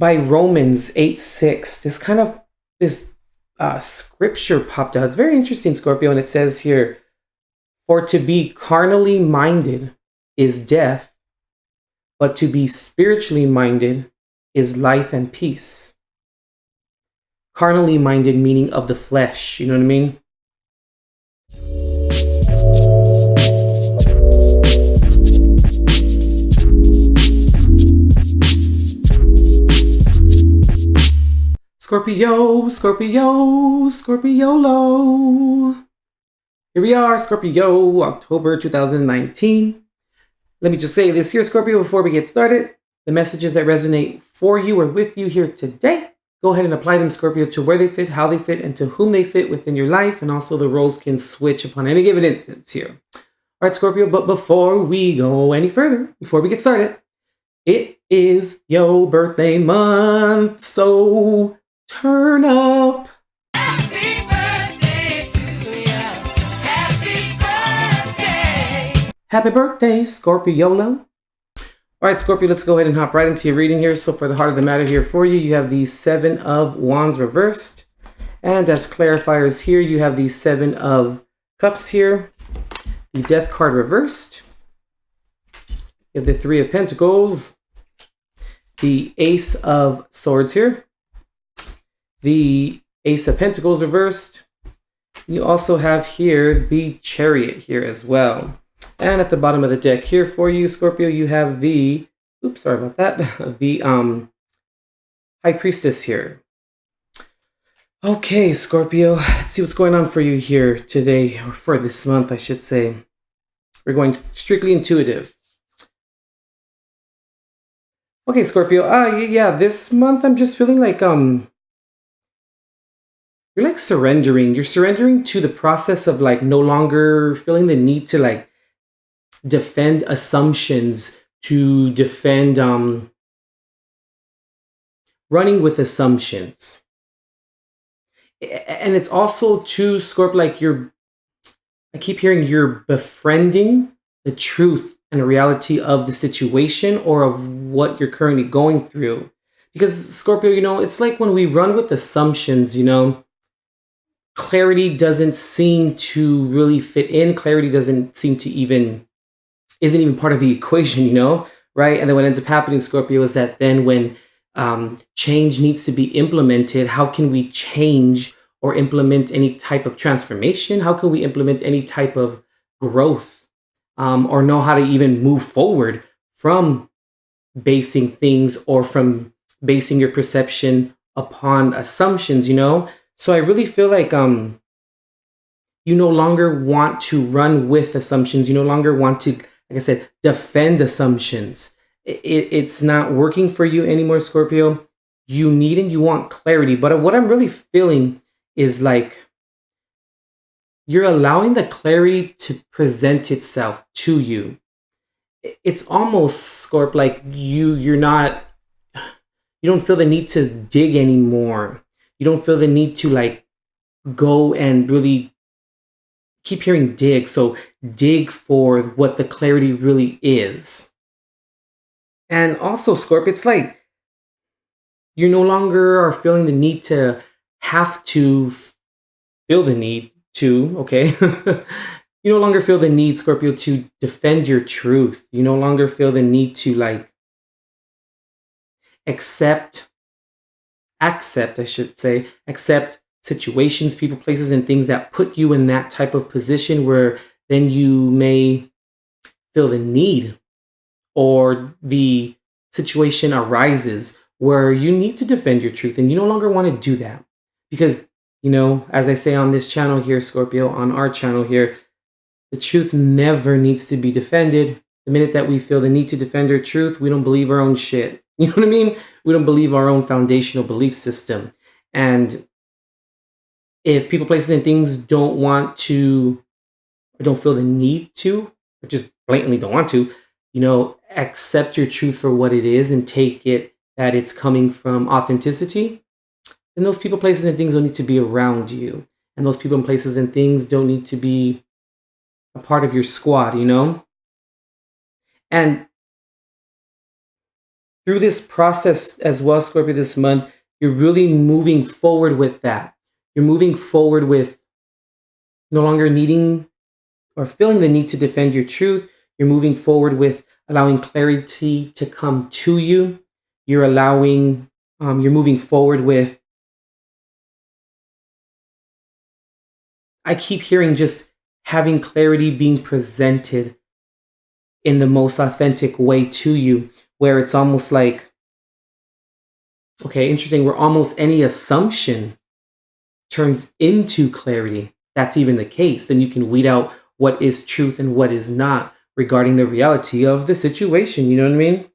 by Romans 8:6. This scripture popped out. It's very interesting, Scorpio, and it says here, "For to be carnally minded is death, but to be spiritually minded is life and peace." Carnally minded meaning of the flesh, you know what I mean? Scorpio, Scorpio, Scorpiolo. Here we are, Scorpio, October 2019. Let me just say this here, Scorpio, before we get started. The messages that resonate for you or with you here today, go ahead and apply them, Scorpio, to where they fit, how they fit, and to whom they fit within your life. And also the roles can switch upon any given instance here. All right, Scorpio, but before we go any further, before we get started, it is your birthday month, so turn up. Happy birthday to you. Happy birthday. Happy birthday, Scorpiolo. All right, Scorpio, let's go ahead and hop right into your reading here. So for the heart of the matter here for you, you have the Seven of Wands reversed. And as clarifiers here, you have the Seven of Cups here. The Death card reversed. You have the Three of Pentacles. The Ace of Swords here. The Ace of Pentacles reversed. You also have here the Chariot here as well. And at the bottom of the deck here for you, Scorpio, you have the, oops, sorry about that, the High Priestess here. Okay, Scorpio, let's see what's going on for you here today, or for this month, I should say. We're going strictly intuitive. Okay, Scorpio, yeah, this month I'm just feeling like, you're like surrendering. You're surrendering to the process of like no longer feeling the need to like defend assumptions, to defend running with assumptions. And it's also too, Scorpio, like I keep hearing you're befriending the truth and the reality of the situation or of what you're currently going through. Because Scorpio, it's like when we run with assumptions, clarity doesn't seem to really fit in. Clarity doesn't seem to isn't even part of the equation, right? And then what ends up happening, Scorpio, is that then when change needs to be implemented, how can we change or implement any type of transformation? How can we implement any type of growth or know how to even move forward from basing things or from basing your perception upon assumptions, So I really feel like you no longer want to run with assumptions. You no longer want to, like I said, defend assumptions. It's not working for you anymore, Scorpio. You need and you want clarity. But what I'm really feeling is like you're allowing the clarity to present itself to you. It's almost, Scorp, like you don't feel the need to dig anymore. You don't feel the need to like go and really keep hearing dig. So dig for what the clarity really is. And also, Scorp, it's like you no longer are feeling the need to have to feel the need to, okay? You no longer feel the need, Scorpio, to defend your truth. You no longer feel the need to like accept situations, people, places, and things that put you in that type of position where then you may feel the need or the situation arises where you need to defend your truth and you no longer want to do that. Because, as I say on this channel here, Scorpio, on our channel here, the truth never needs to be defended. The minute that we feel the need to defend our truth, we don't believe our own shit. You know what I mean? We don't believe our own foundational belief system. And if people, places, and things don't want to, or don't feel the need to, or just blatantly don't want to, accept your truth for what it is and take it that it's coming from authenticity, then those people, places, and things don't need to be around you. And those people and places and things don't need to be a part of your squad, And through this process as well, Scorpio, this month, you're really moving forward with that. You're moving forward with no longer needing or feeling the need to defend your truth. You're moving forward with allowing clarity to come to you. You're moving forward with, I keep hearing just having clarity being presented in the most authentic way to you, where it's almost like, okay, interesting, where almost any assumption turns into clarity. That's even the case. Then you can weed out what is truth and what is not regarding the reality of the situation. You know what I mean?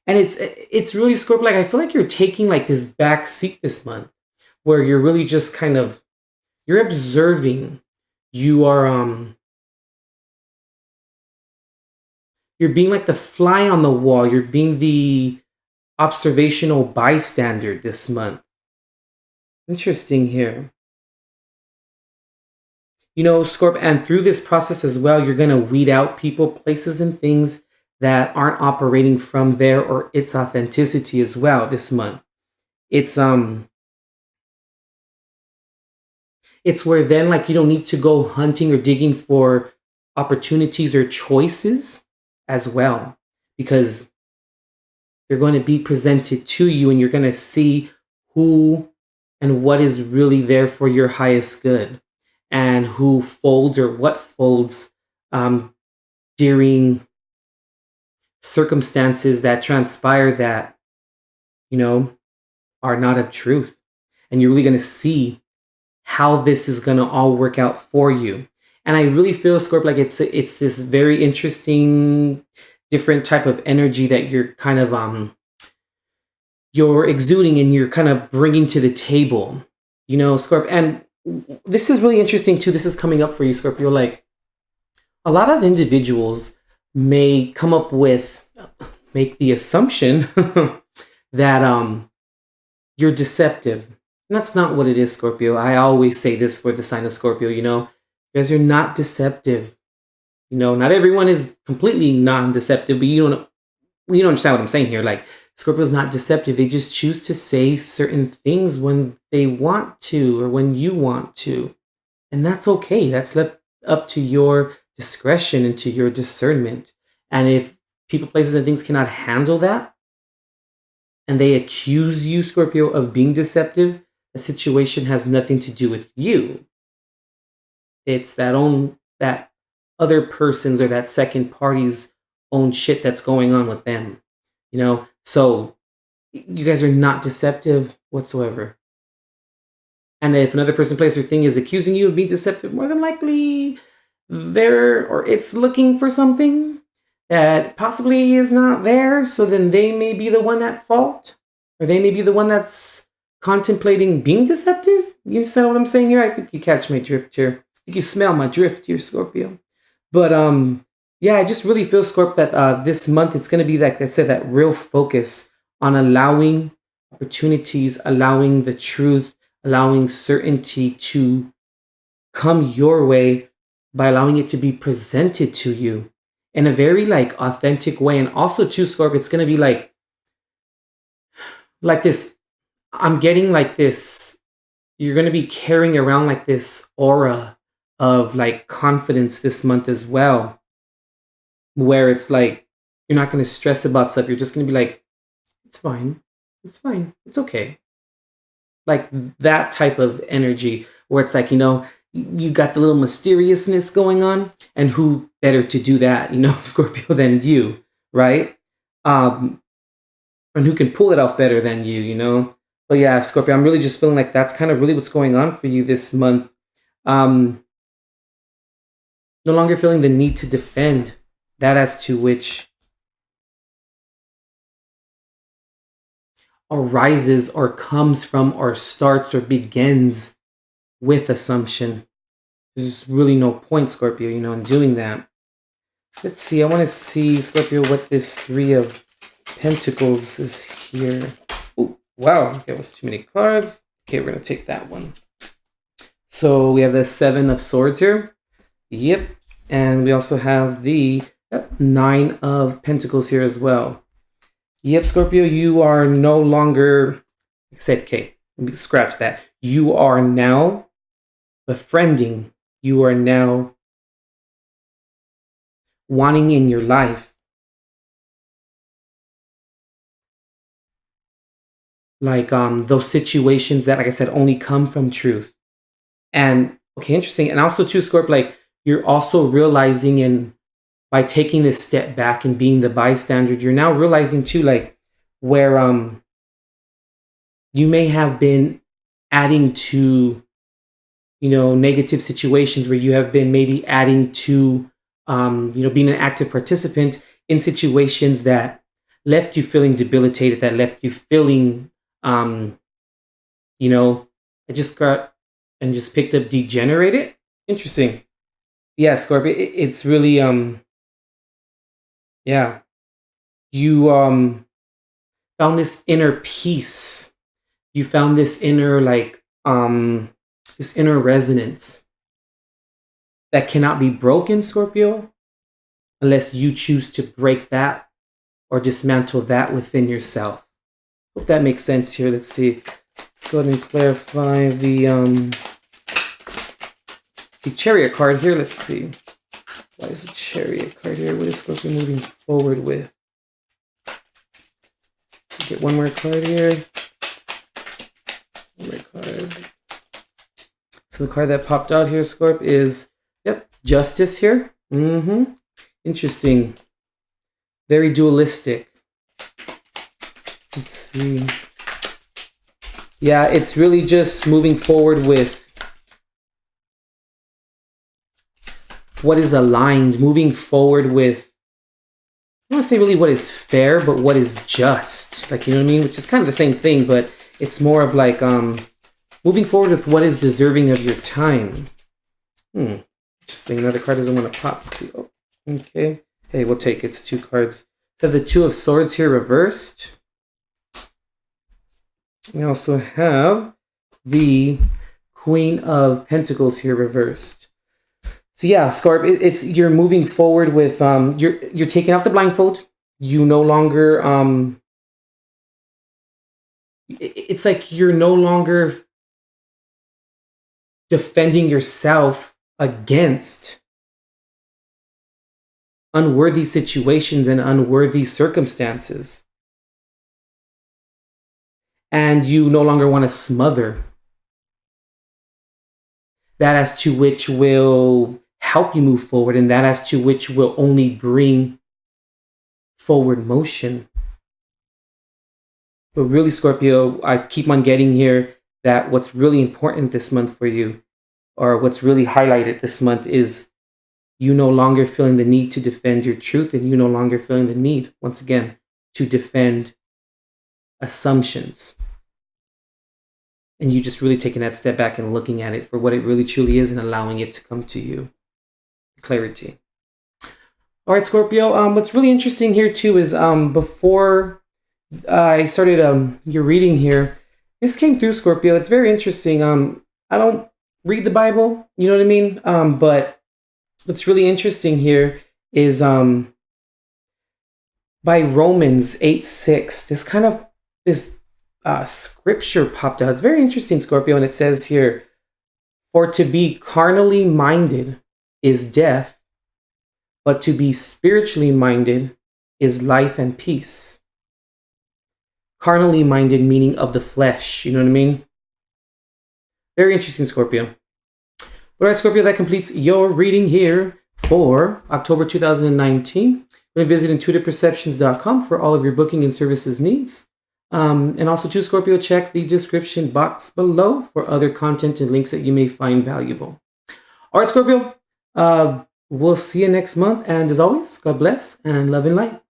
And it's really, Scorpio, like I feel like you're taking like this back seat this month where you're really just kind of, you're observing. You are you're being like the fly on the wall. You're being the observational bystander this month. Interesting here. You know, Scorp, and through this process as well, you're going to weed out people, places, and things that aren't operating from there or its authenticity as well this month. It's it's where then like you don't need to go hunting or digging for opportunities or choices as well, because they're going to be presented to you and you're going to see who and what is really there for your highest good, and who folds or what folds during circumstances that transpire that, you know, are not of truth. And you're really going to see how this is going to all work out for you. And I really feel, Scorp, like it's this very interesting, different type of energy that you're kind of you're exuding and you're kind of bringing to the table, you know, Scorp. And this is really interesting too. This is coming up for you, Scorpio. Like a lot of individuals may come up with, make the assumption that you're deceptive. And that's not what it is, Scorpio. I always say this for the sign of Scorpio, you know, because you're not deceptive. You know, not everyone is completely non-deceptive, but you don't understand what I'm saying here. Like Scorpio's not deceptive. They just choose to say certain things when they want to or when you want to. And that's okay. That's left up to your discretion and to your discernment. And if people, places, and things cannot handle that, and they accuse you, Scorpio, of being deceptive, the situation has nothing to do with you. It's that other person's or that second party's own shit that's going on with them. You know? So you guys are not deceptive whatsoever. And if another person, place, or thing is accusing you of being deceptive, more than likely they're or it's looking for something that possibly is not there. So then they may be the one at fault, or they may be the one that's contemplating being deceptive. You understand what I'm saying here? I think you catch my drift here. I think you smell my drift here, Scorpio. But yeah, I just really feel, Scorp, that this month it's going to be, like I said, that real focus on allowing opportunities, allowing the truth, allowing certainty to come your way by allowing it to be presented to you in a very like authentic way. And also too, Scorp, it's going to be like this. I'm getting like this. You're going to be carrying around like this aura of like confidence this month as well, where it's like you're not going to stress about stuff. You're just going to be like, it's fine. It's fine. It's okay. Like that type of energy where it's like, you know, you got the little mysteriousness going on, and who better to do that, you know, Scorpio, than you, right? And who can pull it off better than you know? But yeah, Scorpio, I'm really just feeling like that's kind of really what's going on for you this month. No longer feeling the need to defend that as to which arises or comes from or starts or begins with assumption. There's really no point, Scorpio, you know, in doing that. Let's see. I want to see, Scorpio, what this Three of Pentacles is here. Oh, wow. That was too many cards. Okay, we're going to take that one. So we have the Seven of Swords here. Yep. And we also have the Nine of Pentacles here as well. Yep, Scorpio, you are no longer, like I said, okay, let me scratch that. You are now befriending. You are now wanting in your life, like those situations that, like I said, only come from truth. And okay, interesting. And also too, Scorp, like you're also realizing, and by taking this step back and being the bystander, you're now realizing too, like where you may have been adding to, negative situations, where you have been maybe adding to, being an active participant in situations that left you feeling debilitated, that left you feeling, um, you know, I just got and just picked up degenerated. Interesting. Yeah, Scorpio, it's really, yeah, you found this inner peace. You found this inner, like, this inner resonance that cannot be broken, Scorpio, unless you choose to break that or dismantle that within yourself. Hope that makes sense here. Let's see. Let's go ahead and clarify the Chariot card here. Let's see. Why is the Chariot card here? What is Scorpio moving forward with? Get one more card here. One more card. So the card that popped out here, Scorp, is, yep, Justice here. Interesting. Very dualistic. Let's see. Yeah, it's really just moving forward with what is aligned, moving forward with, I don't want to say really what is fair, but what is just. Like, you know what I mean? Which is kind of the same thing, but it's more of like moving forward with what is deserving of your time. Interesting. Another card doesn't want to pop. Oh, okay. Hey, we'll take it. It's two cards. So the Two of Swords here reversed. We also have the Queen of Pentacles here reversed. So yeah, Scorp, it's you're moving forward with you're taking off the blindfold. You no longer it's like you're no longer defending yourself against unworthy situations and unworthy circumstances. And you no longer want to smother that as to which will help you move forward, and that as to which will only bring forward motion. But really, Scorpio, I keep on getting here that what's really important this month for you, or what's really highlighted this month, is you no longer feeling the need to defend your truth, and you no longer feeling the need, once again, to defend assumptions. And you just really taking that step back and looking at it for what it really truly is and allowing it to come to you. Clarity. All right, Scorpio. What's really interesting here too is before I started your reading here, this came through, Scorpio. It's very interesting. I don't read the Bible, you know what I mean? But what's really interesting here is by Romans 8:6, this scripture popped out. It's very interesting, Scorpio, and it says here, "For to be carnally minded is death, but to be spiritually minded is life and peace." Carnally minded meaning of the flesh, you know what I mean? Very interesting, Scorpio. All right, Scorpio, that completes your reading here for October 2019. Go to visit intuitiveperceptions.com for all of your booking and services needs. And also, too, Scorpio, check the description box below for other content and links that you may find valuable. All right, Scorpio, we'll see you next month. And as always, God bless and love and light.